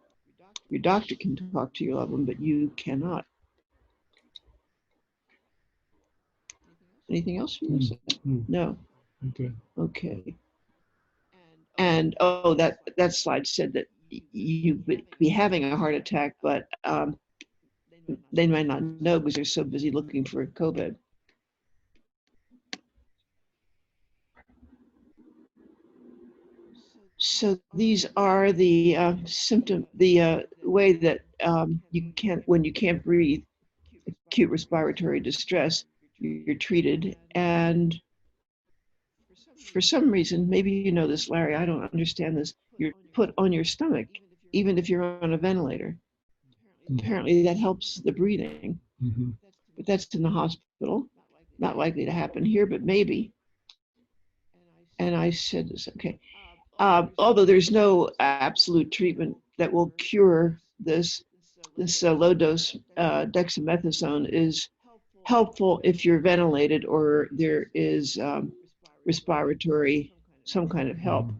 S1: Your doctor can talk to your loved one, but you cannot. Anything else you want to say? No.
S2: Okay.
S1: Okay. And that slide said that you would be having a heart attack, but they might not know because they're so busy looking for COVID. So these are the symptoms, the way that when you can't breathe, acute respiratory distress, you're treated. And for some reason, maybe you know this, Larry, I don't understand this, you're put on your stomach, even if you're on a ventilator. Apparently that helps the breathing.
S2: Mm-hmm.
S1: But that's in the hospital. Not likely to happen here, but maybe. And I said this, okay. Although there's no absolute treatment that will cure this low dose dexamethasone is helpful if you're ventilated or there is respiratory, some kind of help.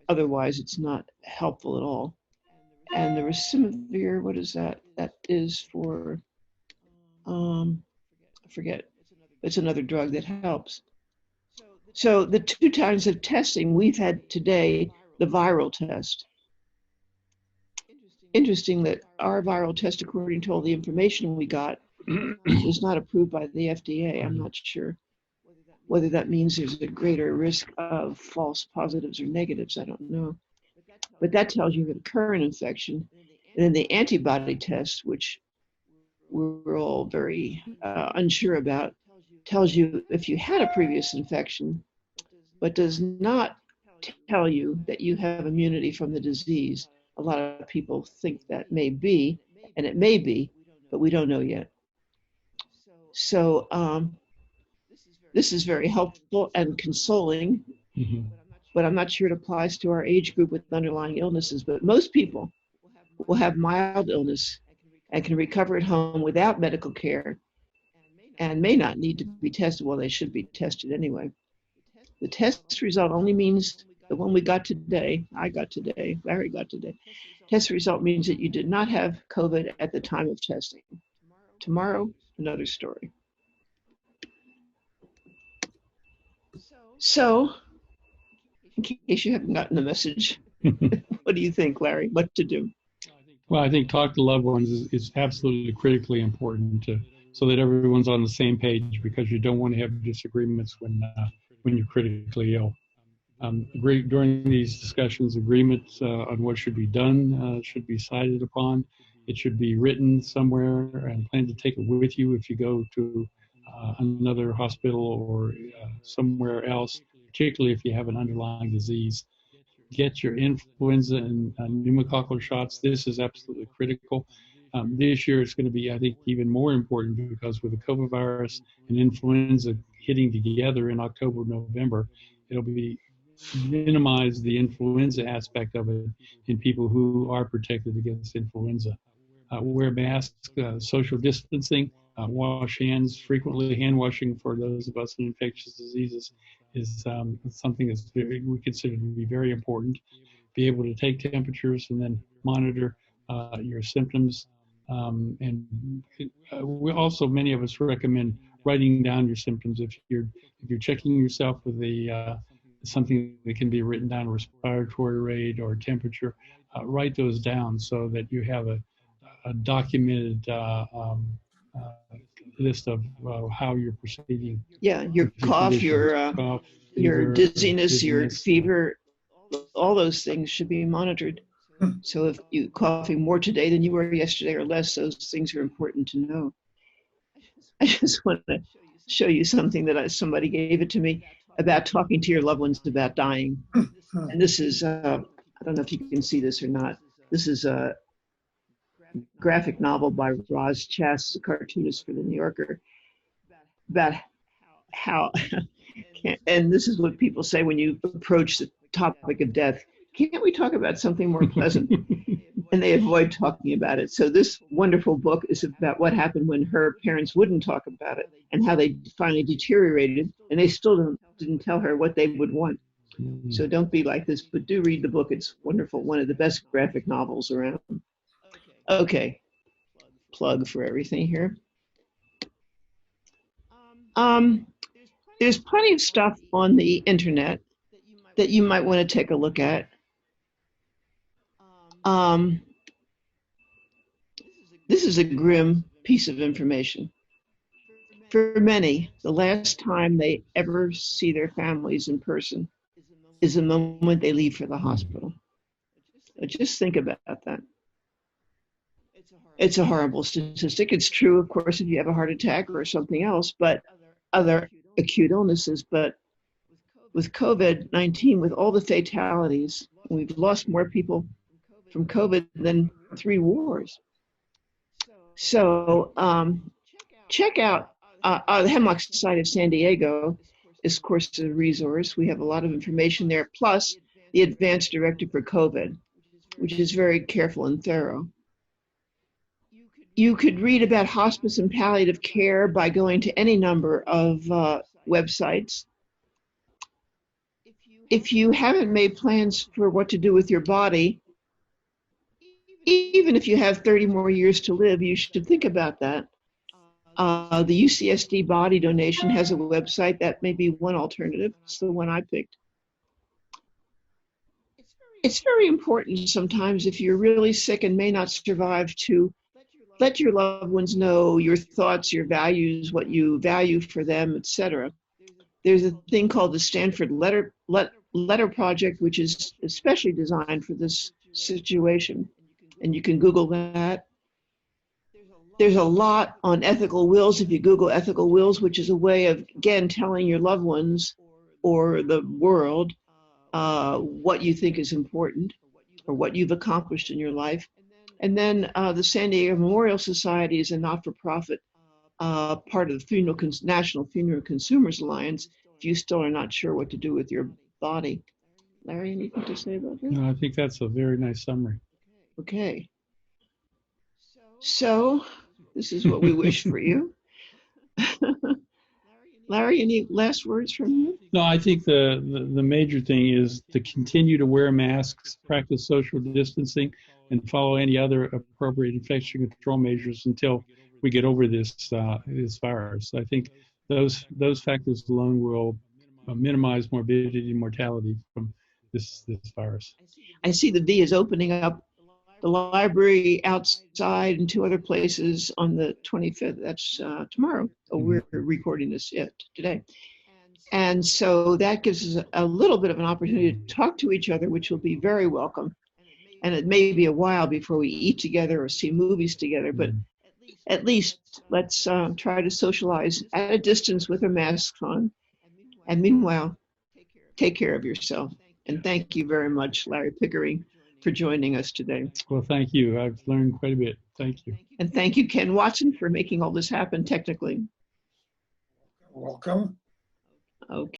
S1: Otherwise, it's not helpful at all. And the racimavir, what is that? That is for, I forget, it's another drug that helps. So the 2 times of testing we've had today, the viral test. Interesting that our viral test, according to all the information we got, was not approved by the FDA. I'm not sure whether that means there's a greater risk of false positives or negatives. I don't know. But that tells you the current infection. And then the antibody test, which we're all very unsure about, tells you if you had a previous infection, but does not tell you that you have immunity from the disease. A lot of people think that may be, and it may be, but we don't know yet. So this is very helpful and consoling, but I'm not sure it applies to our age group with underlying illnesses. But most people will have mild illness and can recover at home without medical care and may not need to be tested. Well, they should be tested anyway. The test result only means the one we got today, I got today, Larry got today. Test result means that you did not have COVID at the time of testing. Tomorrow, another story. So, in case you haven't gotten the message, what do you think, Larry? What to do?
S2: Well, I think talk to loved ones is absolutely critically important so that everyone's on the same page, because you don't want to have disagreements when you're critically ill. During these discussions, agreements on what should be done should be decided upon. It should be written somewhere, and plan to take it with you if you go to another hospital or somewhere else, particularly if you have an underlying disease. Get your influenza and pneumococcal shots. This is absolutely critical. This year it's going to be, I think, even more important, because with the COVID virus and influenza hitting together in October, November, it'll be minimize the influenza aspect of it in people who are protected against influenza. Wear masks, social distancing, wash hands frequently. Hand washing for those of us in infectious diseases is something that's we consider to be very important. Be able to take temperatures and then monitor your symptoms. And we also, many of us recommend writing down your symptoms. If you're checking yourself with something that can be written down, respiratory rate or temperature, write those down so that you have a documented list of how you're proceeding.
S1: Yeah, your cough, your dizziness, your fever, all those things should be monitored. So if you're coughing more today than you were yesterday or less, those things are important to know. I just want to show you something that somebody gave it to me about talking to your loved ones about dying. And this is, I don't know if you can see this or not. This is a graphic novel by Roz Chast, a cartoonist for the New Yorker, about how, and this is what people say when you approach the topic of death: can't we talk about something more pleasant? And they avoid talking about it. So this wonderful book is about what happened when her parents wouldn't talk about it and how they finally deteriorated, and they still didn't tell her what they would want. So don't be like this, but do read the book. It's wonderful. One of the best graphic novels around. Okay, plug for everything here. There's plenty of stuff on the internet that you might want to take a look at. This is a grim piece of information. For many, the last time they ever see their families in person is the moment they leave for the hospital. So just think about that. It's a horrible statistic. It's true, of course, if you have a heart attack or something else, but other acute illnesses. But with COVID-19, with all the fatalities, we've lost more people from COVID than 3 wars. So check out the Hemlock Society of San Diego is, of course, a resource. We have a lot of information there, plus the advanced directive for COVID, which is very careful and thorough. You could read about hospice and palliative care by going to any number of websites. If you haven't made plans for what to do with your body, even if you have 30 more years to live, you should think about that. The UCSD Body Donation has a website. That may be one alternative. It's the one I picked. It's very important sometimes, if you're really sick and may not survive, to let your loved ones know your thoughts, your values, what you value for them, etc. There's a thing called the Stanford Letter Project, which is especially designed for this situation, and you can Google that. There's a lot on ethical wills. If you Google ethical wills, which is a way of, again, telling your loved ones or the world what you think is important or what you've accomplished in your life. And then the San Diego Memorial Society is a not-for-profit part of the National Funeral Consumers Alliance, if you still are not sure what to do with your body. Larry, anything to say about this?
S2: No, I think that's a very nice summary.
S1: Okay. So this is what we wish for you. Larry, any last words from you?
S2: No, I think the major thing is to continue to wear masks, practice social distancing, and follow any other appropriate infection control measures until we get over this virus. I think those factors alone will minimize morbidity and mortality from this virus.
S1: I see the V is opening up the library outside and 2 other places on the 25th. That's tomorrow. Oh, we're recording this today. And so that gives us a little bit of an opportunity to talk to each other, which will be very welcome. And it may be a while before we eat together or see movies together, but at least let's try to socialize at a distance with our masks on. And meanwhile, take care of yourself. And thank you very much, Larry Pickering, for joining us today.
S2: Well, thank you. I've learned quite a bit. Thank you.
S1: And thank you, Ken Watson, for making all this happen technically.
S4: Welcome.
S1: Okay.